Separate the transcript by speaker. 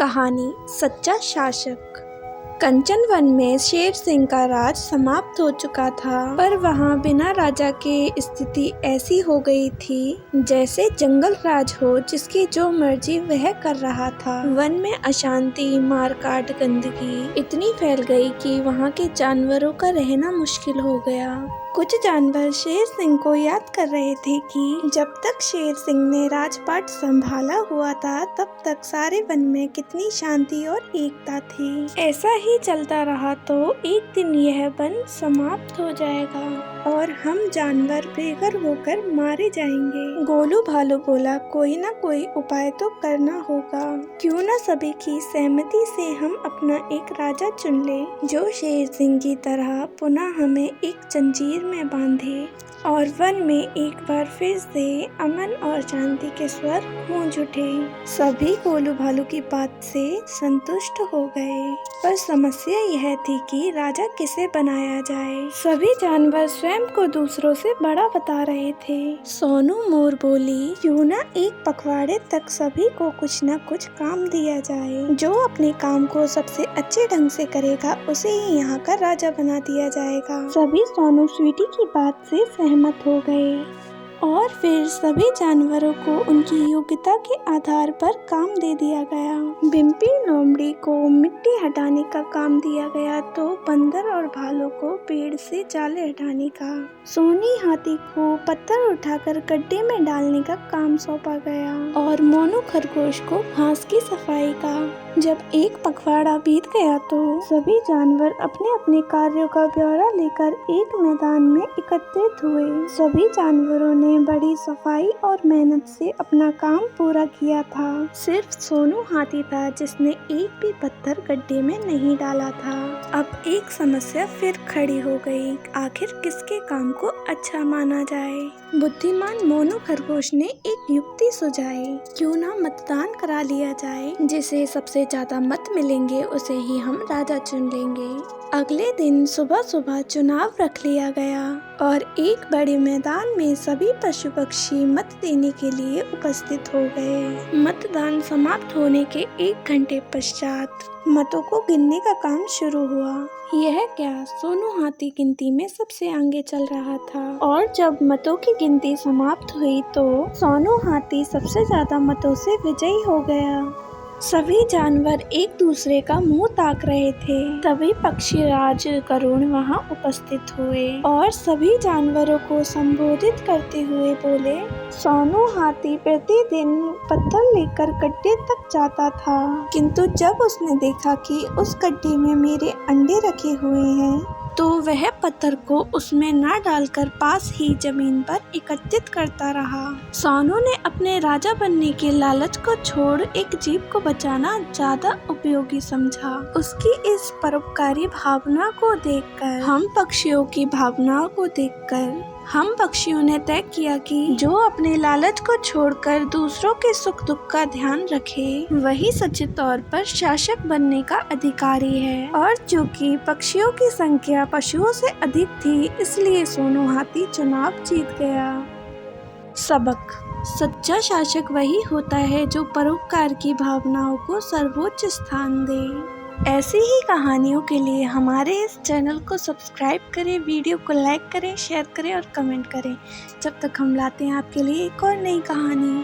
Speaker 1: कहानी सच्चा शासक। कंचन वन में शेर सिंह का राज समाप्त हो चुका था, पर वहाँ बिना राजा के स्थिति ऐसी हो गई थी जैसे जंगल राज हो जिसकी जो मर्जी वह कर रहा था। वन में अशांति, मारकाट, गंदगी इतनी फैल गई कि वहाँ के जानवरों का रहना मुश्किल हो गया। कुछ जानवर शेर सिंह को याद कर रहे थे कि जब तक शेर सिंह ने राजपाट संभाला हुआ था तब तक सारे वन में कितनी शांति और एकता थी। ऐसा ही चलता रहा तो एक दिन यह वन समाप्त हो जाएगा और हम जानवर बेघर होकर मारे जाएंगे। गोलू भालू बोला, कोई ना कोई उपाय तो करना होगा। क्यों ना सभी की सहमति से हम अपना एक राजा चुन ले जो शेर सिंह की तरह पुनः हमें एक जंजीर में बांधे और वन में एक बार फिर से अमन और शांति के स्वर गूंज उठे। सभी गोलू भालू की बात से संतुष्ट हो गए, पर समस्या यह थी कि राजा किसे बनाया जाए। सभी जानवर स्वयं को दूसरों से बड़ा बता रहे थे। सोनू मोर बोली, क्यों ना एक पखवाड़े तक सभी को कुछ न कुछ काम दिया जाए। जो अपने काम को सबसे अच्छे ढंग से करेगा उसे ही यहाँ का राजा बना दिया जाएगा। सभी सोनू स्वीटी की बात से सहमत हो गए और फिर सभी जानवरों को उनकी योग्यता के आधार पर काम दे दिया गया। बिम्पी लोमड़ी को मिट्टी हटाने का काम दिया गया तो बंदर और भालू को पेड़ से जाले हटाने का, सोनी हाथी को पत्थर उठाकर गड्ढे में डालने का काम सौंपा गया और मोनू खरगोश को घास की सफाई का। जब एक पखवाड़ा बीत गया तो सभी जानवर अपने अपने कार्यों का ब्यौरा लेकर एक मैदान में एकत्रित हुए। सभी जानवरों ने बड़ी सफाई और मेहनत से अपना काम पूरा किया था। सिर्फ सोनू हाथी था जिसने एक भी पत्थर गड्ढे में नहीं डाला था। अब एक समस्या फिर खड़ी हो गई, आखिर किसके काम को अच्छा माना जाए। बुद्धिमान मोनू खरगोश ने एक युक्ति सुझाई, क्यों ना मतदान करा लिया जाए, जिसे सबसे ज्यादा मत मिलेंगे उसे ही हम राजा चुन लेंगे। अगले दिन सुबह सुबह चुनाव रख लिया गया और एक बड़े मैदान में सभी पशु पक्षी मत देने के लिए उपस्थित हो गए। मतदान समाप्त होने के 1 घंटे पश्चात मतों को गिनने का काम शुरू हुआ। यह क्या, सोनू हाथी गिनती में सबसे आगे चल रहा था और जब मतों की गिनती समाप्त हुई तो सोनू हाथी सबसे ज्यादा मतों से विजयी हो गया। सभी जानवर एक दूसरे का मुंह ताक रहे थे। तभी पक्षीराज गरुड़ वहां उपस्थित हुए और सभी जानवरों को संबोधित करते हुए बोले, सोनू हाथी प्रतिदिन पत्थर लेकर गड्ढे तक जाता था, किंतु जब उसने देखा कि उस गड्ढे में मेरे अंडे रखे हुए हैं तो वह पत्थर को उसमें न डालकर पास ही जमीन पर एकत्रित करता रहा। सोनू ने अपने राजा बनने के लालच को छोड़ एक जीव को बचाना ज्यादा उपयोगी समझा। उसकी इस परोपकारी भावना को देखकर हम पक्षियों की भावनाओं को देखकर हम पक्षियों ने तय किया कि जो अपने लालच को छोड़कर दूसरों के सुख दुख का ध्यान रखे वही सच्चे तौर पर शासक बनने का अधिकारी है। और चूंकि पक्षियों की संख्या पशुओं से अधिक थी इसलिए सोनू हाथी चुनाव जीत गया। सबक, सच्चा शासक वही होता है जो परोपकार की भावनाओं को सर्वोच्च स्थान दे। ऐसी ही कहानियों के लिए हमारे इस चैनल को सब्सक्राइब करें, वीडियो को लाइक करें, शेयर करें और कमेंट करें। जब तक हम लाते हैं आपके लिए एक और नई कहानी।